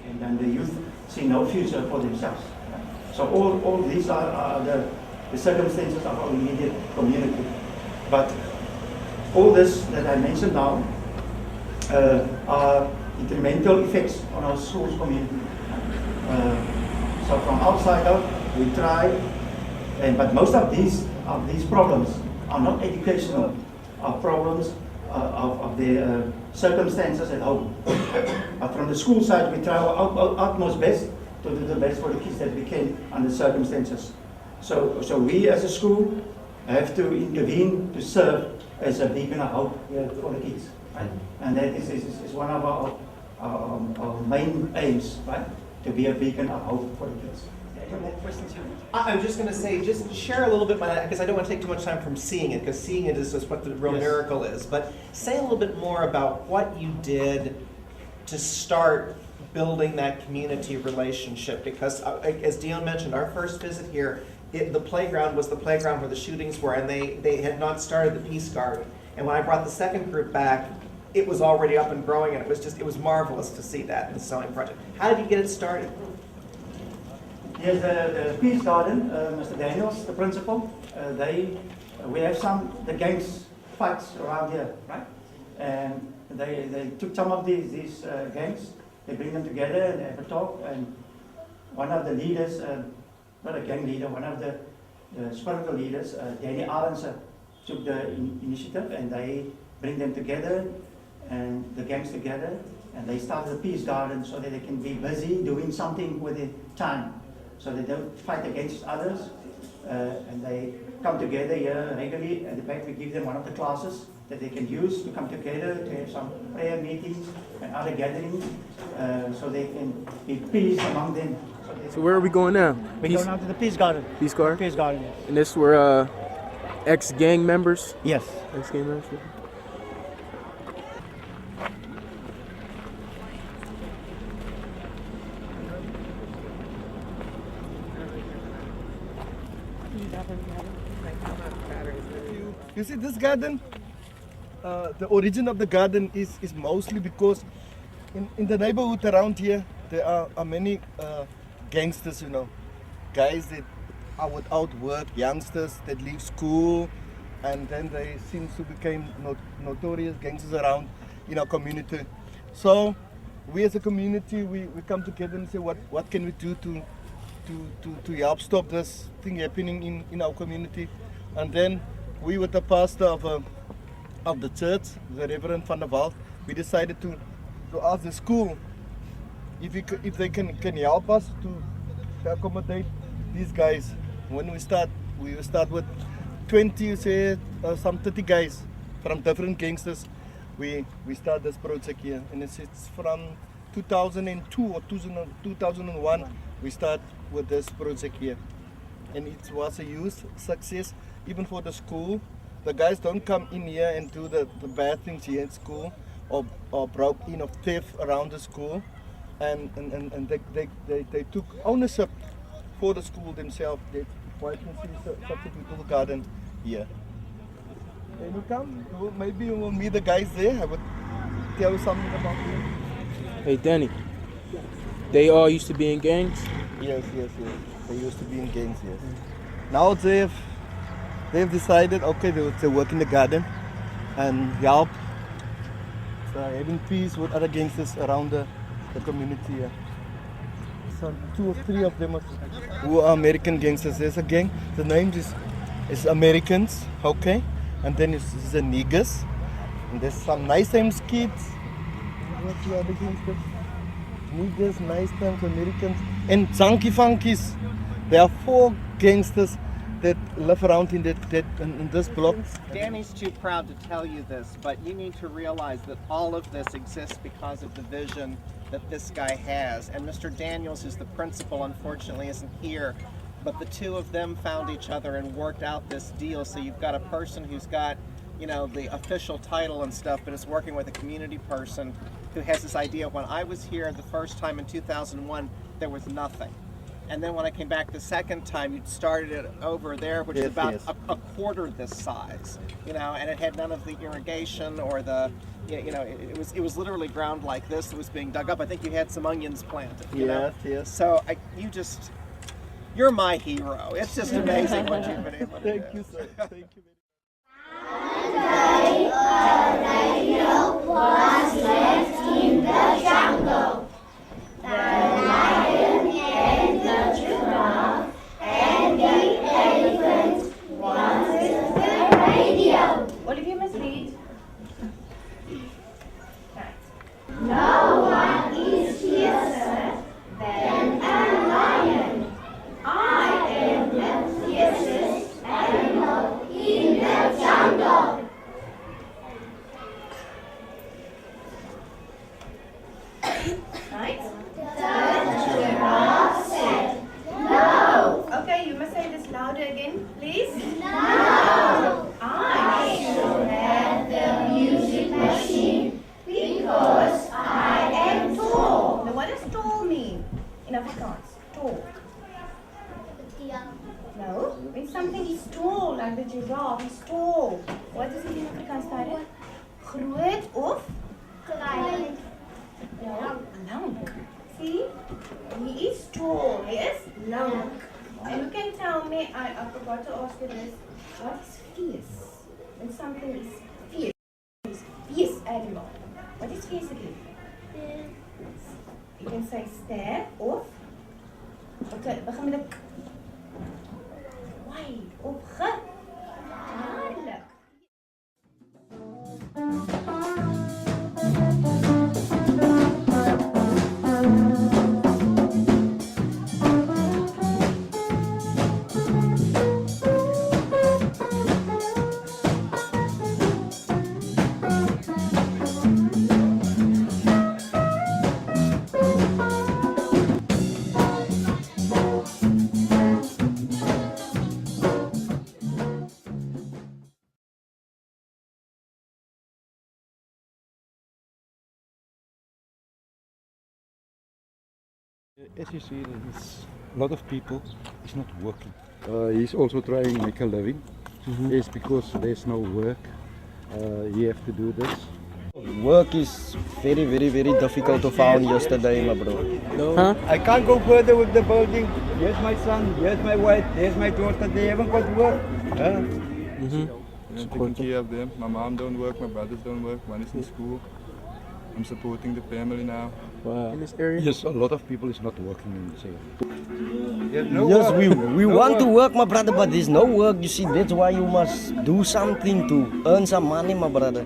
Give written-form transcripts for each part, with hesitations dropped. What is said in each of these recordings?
And then the youth see no future for themselves. So all these are the circumstances of our immediate community. But all this that I mentioned now are detrimental effects on our schools community. So from outside out, we try, but most of these problems are not educational, are problems of the circumstances at home. But from the school side, we try our utmost best to do the best for the kids that we can under circumstances. So we as a school have to intervene to serve as a beacon of hope for the kids, right? And that is one of our main aims, right? To be a beacon of hope for the kids. I'm just going to say, just share a little bit, because I don't want to take too much time from seeing it, because seeing it is just what the real miracle is. But say a little bit more about what you did to start building that community relationship. Because as Dion mentioned, our first visit here, the playground was the playground where the shootings were, and they had not started the Peace Garden. And when I brought the second group back, it was already up and growing, and it was marvelous to see that in the sewing project. How did you get it started? Yes, the Peace Garden, Mr. Daniels, the principal, we have the gangs fights around here, right? And they took some of these gangs, they bring them together and they have a talk, and one of the leaders, not a gang leader, one of the spiritual leaders, Danny Arendse, took the initiative, and they bring them together, and the gangs together, and they started the Peace Garden so that they can be busy doing something with their time. So they don't fight against others, and they come together here regularly. At the back, we give them one of the classes that they can use to come together, to have some prayer meetings and other gatherings, so they can be peace among them. So where are we going now? We're going out to the Peace Garden. Peace Garden? Peace Garden, yes. And this were ex-gang members? Yes. Ex-gang members? You see this garden, the origin of the garden is mostly because in the neighborhood around here, there are many gangsters, guys that are without work, youngsters that leave school, and then they seem to become notorious gangsters around in our community. So we as a community, we come together and say, what can we do to help stop this thing happening in our community? And then we, with the pastor of the church, the Reverend Van der Walt, we decided to ask the school if they can help us to accommodate these guys. When we will start with 20, say some 30 guys from different gangsters. We start this project here, and it's from 2002 or 2001 we start with this project here, and it was a huge success. Even for the school, the guys don't come in here and do the bad things here at school, or broke in of theft around the school, and they took ownership for the school themselves. Why you can see such a beautiful garden here. Can you come? Maybe you will meet the guys there. I would tell you something about them. Hey Danny, they all used to be in gangs? Yes. They used to be in gangs, yes. Now they've decided, okay, they work in the garden and help having peace with other gangsters around the community here. some 2 or 3 of them who are American gangsters. There's a gang, the name is Americans, okay? And then it's the niggers. And there's some nice names kids. What's the other gangsters? Niggers, nice names, Americans, and Junkie Funkies. There are 4 gangsters that live around in this block. Danny's too proud to tell you this, but you need to realize that all of this exists because of the vision that this guy has. And Mr. Daniels, who's the principal, unfortunately isn't here, but the two of them found each other and worked out this deal. So you've got a person who's got, you know, the official title and stuff, but is working with a community person who has this idea. When I was here the first time in 2001, there was nothing. And then when I came back the second time, you started it over there, which is about a quarter this size, you know, and it had none of the irrigation or the, you know, it was literally ground like this that was being dug up. I think you had some onions planted, you know? Yes. So you're my hero. It's just amazing what you've been able to do. Thank you, sir. Thank you. Was left in the jungle. The lion and the giraffe and the elephant wanted the radio. All of you must read. No one is fiercer than a lion. I am the fiercest animal in the jungle. Right? The giraffe said, no. Okay, you must say this louder again, please. No. I should have the music machine because I am tall. Now, what does tall mean in Afrikaans? Tall. No, when something is tall, like the giraffe is tall. What is it in Afrikaans, Tyler? Groot of? Klein. No, lank. See? He is tall. He is lank. And you can tell me, I forgot to ask you this. What is fierce? When something is fierce. Fierce animal. What is fierce again? You can say ster of. Okay, begin met 'n k. Wide of ge. Duidelik. As you see, there's a lot of people is not working. He's also trying to make a living. It's because there's no work. You have to do this. Work is very difficult to find yesterday, my bro. Huh? I can't go further with the building. Here's my son, here's my wife, here's my daughter. They haven't got work. I'm taking care of them. My mom don't work, my brothers don't work, one is in school. I'm supporting the family now. Wow. In this area? Yes, a lot of people is not working in this area. Yes, we want to work, my brother, but there's no work. You see, that's why you must do something to earn some money, my brother.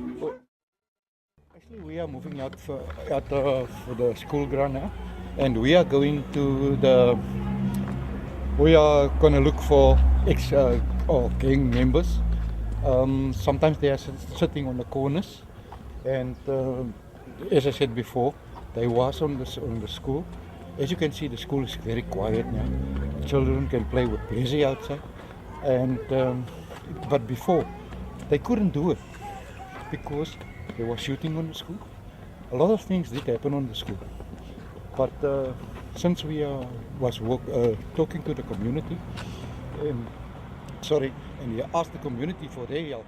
Actually, we are moving out for the school ground now, and we are going to we are going to look for gang members. Sometimes they are sitting on the corners, and as I said before, they was on the school. As you can see, the school is very quiet now. Children can play with pleasure outside, and but before they couldn't do it because they were shooting on the school. A lot of things did happen on the school, but since we was talking to the community, and we asked the community for their help.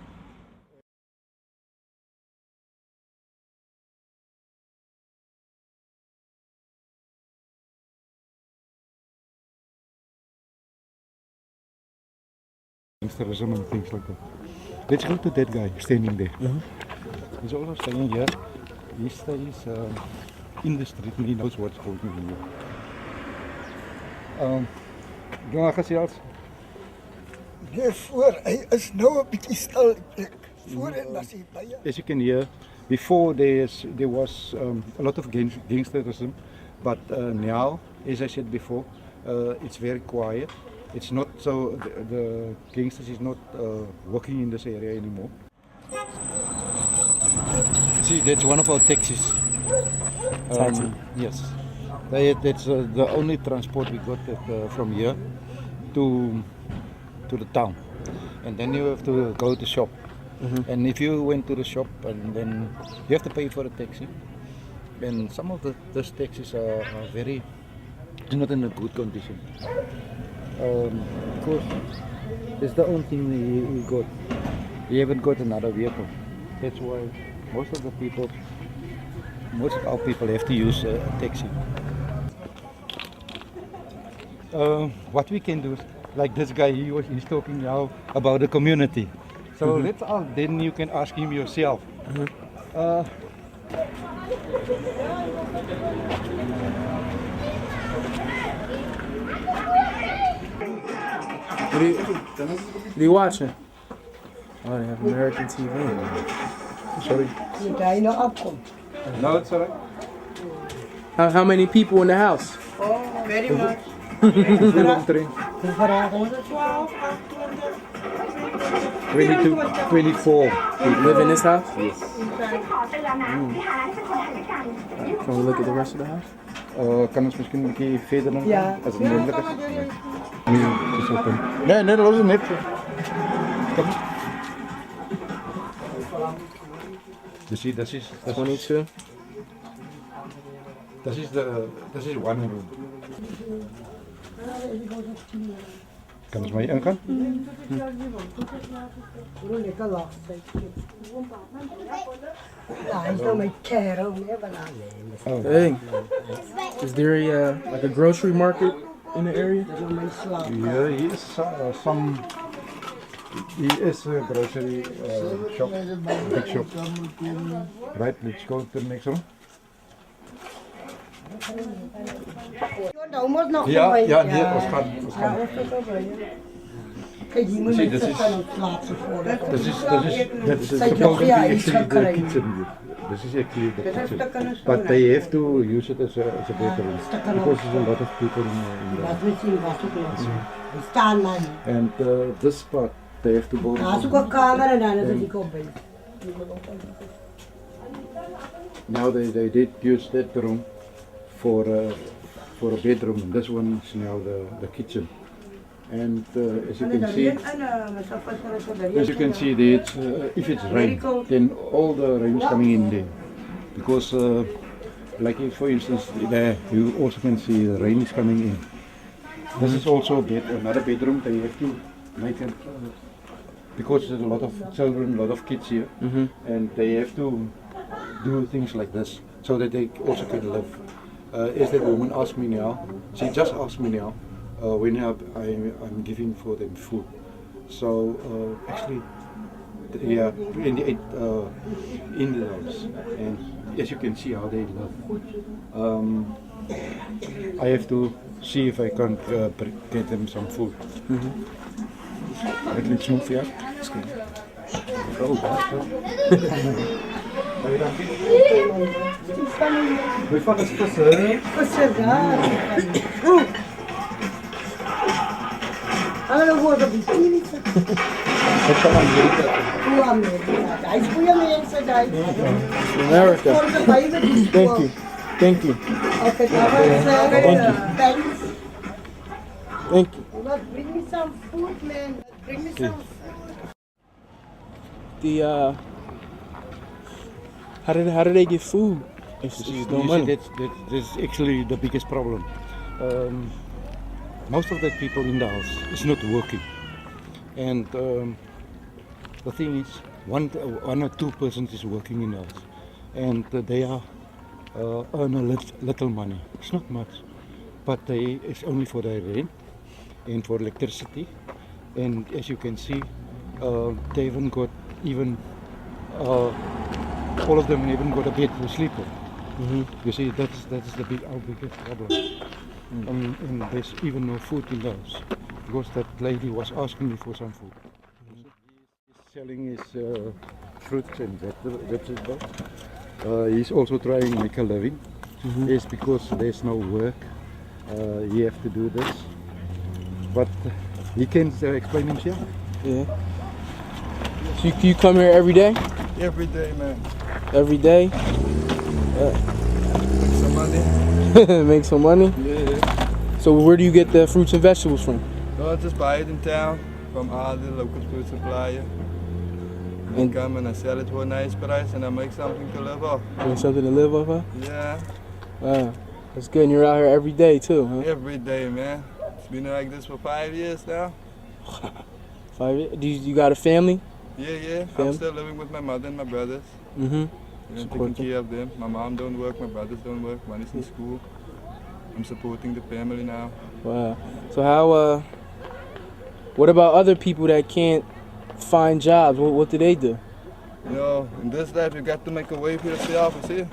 Gangsterism and things like that. Let's go to that guy standing there. He's also staying here. He stays in the street and he knows what's going on here. Doen we gesels? Nee, voor hy is nou 'n bietjie stil plek. Voorheen was hy baie. As you can hear, before there was a lot of gangsterism, but now, as I said before, it's very quiet. It's not so, the gangsters is not working in this area anymore. See, that's one of our taxis. Taxi? Yes. That's the only transport we got from here to the town. And then you have to go to shop. And if you went to the shop, and then you have to pay for a taxi. And some of those taxis are very, not in a good condition. Because it's the only thing we got. We haven't got another vehicle. That's why most of our people have to use a taxi. What we can do is, like this guy, he's talking now about the community. So let's ask, then you can ask him yourself. What are you watching? Oh, they have American TV. Sorry. No, it's alright. How many people in the house? Oh, very much. 22, 24. You live in this house? Yes. Can we look at the rest of the house? Kan ons misschien een keer verder dan? Ja. Als het mogelijk is. Nee, het is open. Nee, dat was net. Kom. Dus zie, dat is 22. Dat is one room. Kan ons maar hier ingaan? Oh. Hey, is there like a grocery market in the area? Yeah, here is a grocery shop, big shop. Right, let's go to the next one. Ja, nee, ons gaan. Kijk, hier moet je plaatsen voor. Dat is supposed to be actually the kitchen. This is actually the kitchen. But they have to use it as a bedroom because there's a lot of people in there. And this part they have to go. Now they did use that room for a bedroom, and this one is now the kitchen. And as you can see there, if it's rain, then all the rain is coming in there. Because, like if, for instance, there you also can see the rain is coming in. This is also another bedroom. They have to make it because there's a lot of children, a lot of kids here, and they have to do things like this so that they also can live. As that woman asked me now, she just asked me now when I'm giving for them food. So actually, yeah, in the house, and as you can see how they live. I have to see if I can get them some food. Let's move here. Oh, we found a special. America. Thank you. Okay, Thank you. bring me some food, man. Bring me some. How do they get food? It's just no money. That's actually the biggest problem. Most of the people in the house is not working, and the thing is, one or two persons is working in the house, and they are earn a little money. It's not much, but it's only for the rent and for electricity. And as you can see, they haven't got even all of them haven't got a bed to sleep on. You see, that's our biggest problem. And there's even no food in the house because that lady was asking me for some food. He's selling his fruits and vegetables. He's also trying to make a living. It's because there's no work. He have to do this, but he can explain himself. Yeah. So you come here every day? Every day, man. Every day? Make some money. Make some money? Yeah. So where do you get the fruits and vegetables from? No, I just buy it in town from all the local food supplier. I come and I sell it for a nice price and I make something to live off. Make something to live off of? Yeah. Wow. That's good. And you're out here every day too, huh? Every day, man. It's been like this for 5 years now. 5 years? Do you got a family? Yeah. Family? I'm still living with my mother and my brothers. And taking care of them. My mom don't work, my brothers don't work, one is in school. I'm supporting the family now. Wow. So how, what about other people that can't find jobs? What do they do? You know, in this life you got to make a way for yourself, you see.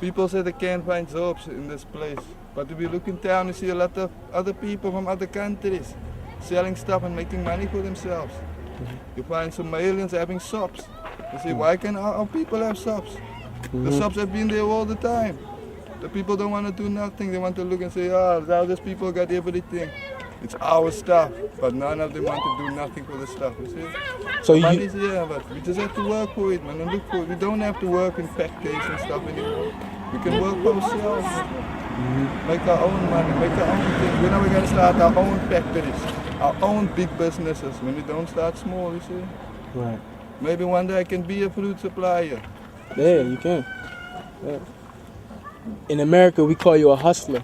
People say they can't find jobs in this place. But if you look in town, you see a lot of other people from other countries selling stuff and making money for themselves. You find Somalians having shops. You see, why can't our people have shops? The shops have been there all the time. The people don't want to do nothing. They want to look and say, oh, now these people got everything. It's our stuff, but none of them want to do nothing for the stuff, you see. So money's here, but we just have to work for it, man, and look for it. We don't have to work in factories and stuff anymore. We can work for ourselves, make our own money, make our own thing. When are we going to start our own factories, our own big businesses, when we don't start small, you see? Right. Maybe one day I can be a fruit supplier. Yeah, you can. Yeah. In America, we call you a hustler.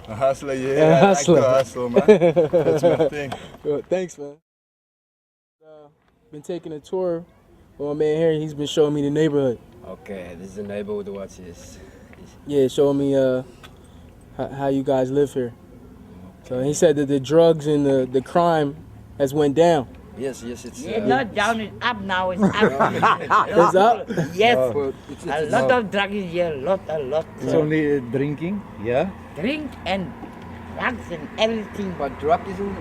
A hustler, yeah. A hustler. I like to hustle, man. That's my thing. Well, thanks, man. Been taking a tour with my man here. He's been showing me the neighborhood. Okay, this is the neighborhood. Watch this. Yeah, showing me how you guys live here. So he said that the drugs and the crime has went down. Yes, it's not down, it's up now, it's up. It's up? Yes, It's a lot of drugs is here, a lot. It's only drinking, yeah? Drink and drugs and everything. But drug isn't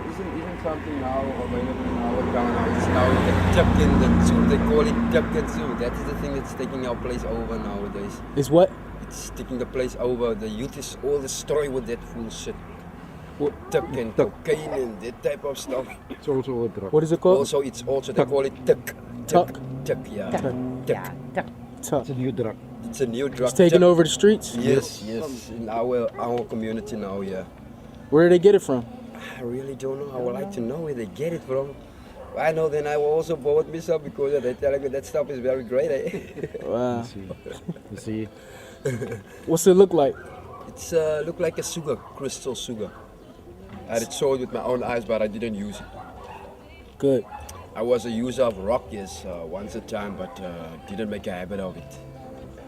something now available in our town now. It's now the Tupkin, the zoo, they call it Tupkin Zoo. That is the thing that's taking our place over nowadays. Is what? It's taking the place over. The youth is all destroyed with that full shit. Tupkin, cocaine and that type of stuff. It's also a drug. What is it called? Also, they call it tuck, yeah. Tuck. It's a new drug. It's a new drug. It's taking over the streets? Yes, in our community now, yeah. Where do they get it from? I really don't know. I would like to know where they get it from. I know then I will also bought myself because they tell me that stuff is very great. Eh? Wow. You see. What's it look like? It's look like a sugar, crystal sugar. I had saw it with my own eyes, but I didn't use it. Good. I was a user of rock, yes, once a time, but didn't make a habit of it.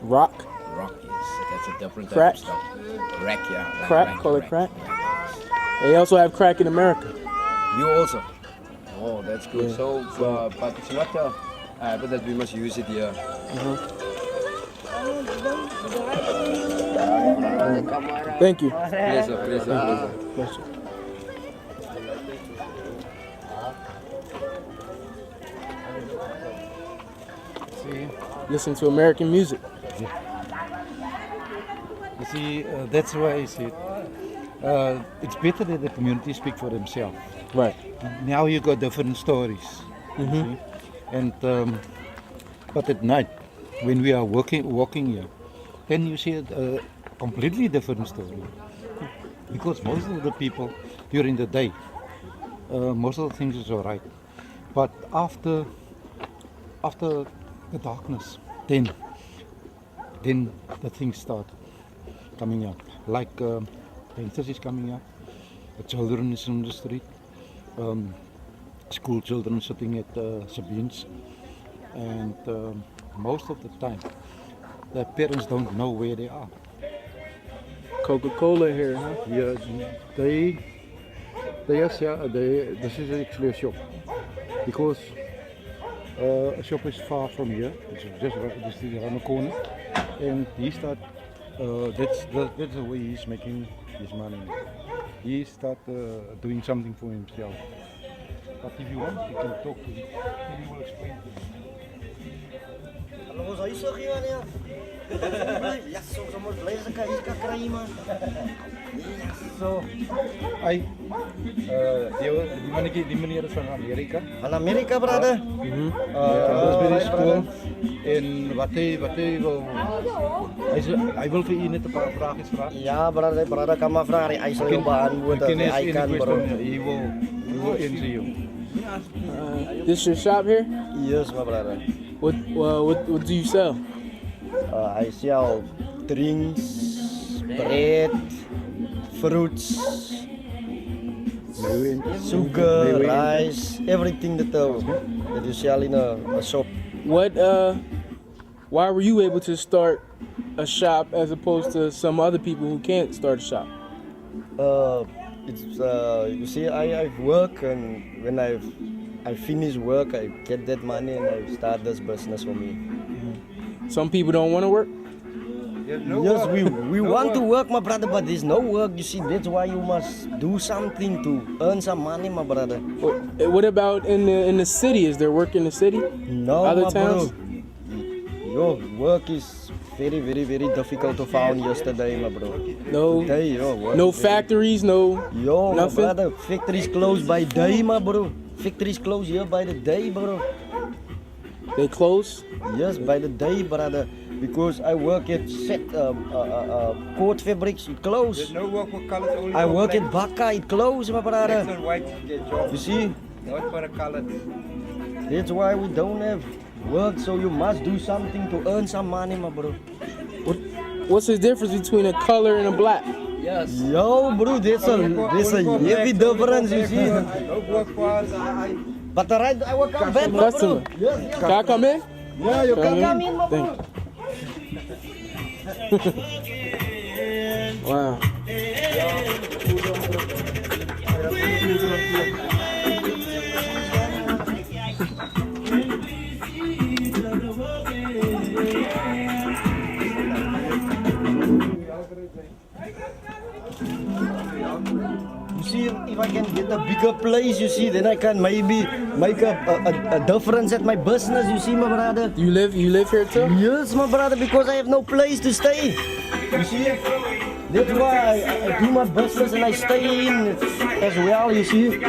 Rock? Rock, yes. That's a different Crack? type of stuff. Crack, yeah. Like Crack? Call it crack? They also have crack in America. You also? Oh, that's good. Yeah. So, but it's not a habit that we must use it here. Thank you. Pleasure. See? Listen to American music. You see, that's why I said it's better that the community speak for themselves. Right. Now you got different stories. You see? And but at night, when we are walking here, then you see a completely different story. Because most of the people during the day, most of the things is alright. But after the darkness, then the things start coming up. Like gangsters is coming up, the children is in the street, school children sitting at Sabines, and most of the time, their parents don't know where they are. Coca-Cola here, huh? Yeah, this is actually a shop, because a shop is far from here. It's just around the corner, and he start. That's the way he's making his money. he start doing something for himself. But if you want, you can talk to him. He will explain to you. Hallo, zou je zo gaan ja? Ja, zo moet blijven krijgen man. So, die meneer is van Amerika. Van Amerika, brother? Nederburg School. En wat hij wil... Hij wil voor u net een paar vragen vragen. Ja, brother kan maar vragen. Hij zal je beantwoorden. Hij kan, bro. He will answer you. This your shop here? Yes, my brother. What do you sell? I sell drinks, bread, fruits, sugar, rice, everything that you sell in a shop. Why were you able to start a shop as opposed to some other people who can't start a shop? You see, I work, and when I finish work, I get that money and I start this business for me. Some people don't want to work? Yes, we want to work, my brother, but there's no work. You see, that's why you must do something to earn some money, my brother. What about in the city? Is there work in the city? No, Other my towns? bro. Your work is very difficult to find yesterday, my bro. No factories, no nothing? My brother, factories closed by day, my bro. Factories closed here by the day, bro. They close? Yes, by the day, brother. Because I work at court fabrics, it closed. There's no work for colors, only I for work black. at Baka, it closed, my brother. Blacks and whites get jobs. You see? Not for the colors. That's why we don't have work, so you must do something to earn some money, my bro. What's the difference between a color and a black? Yes. Yo, bro, there's a heavy difference, you see. No work for us. But I will come back, my Customer. bro. Yes, Can I come in? Yeah, you can come in, my bro. Wow. You see, if I can get a bigger place, you see, then I can maybe make a difference at my business, you see, my brother. You live here too? Yes, my brother, because I have no place to stay. You see, that's why I do my business and I stay in as well, you see.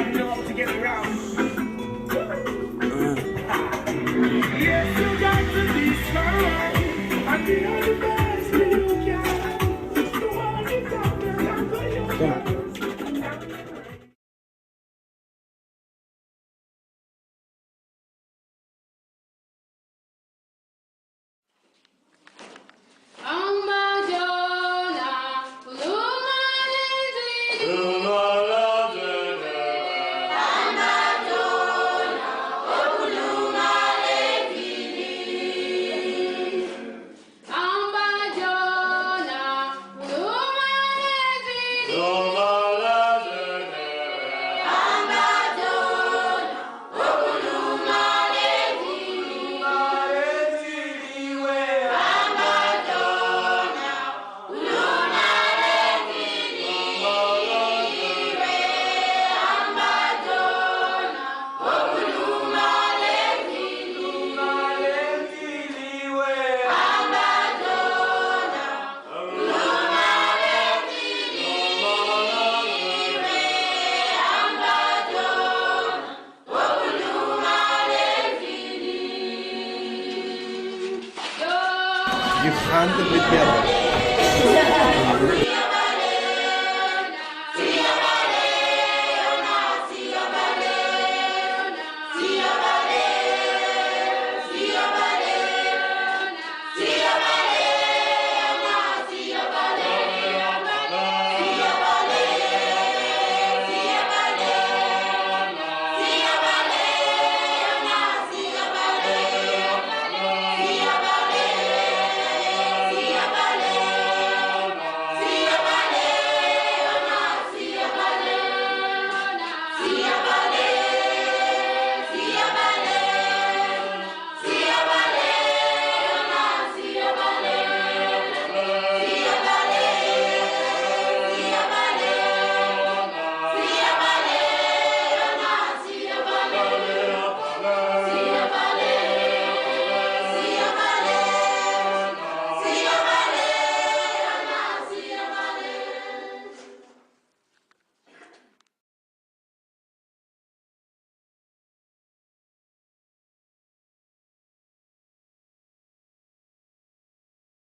Je gaat er met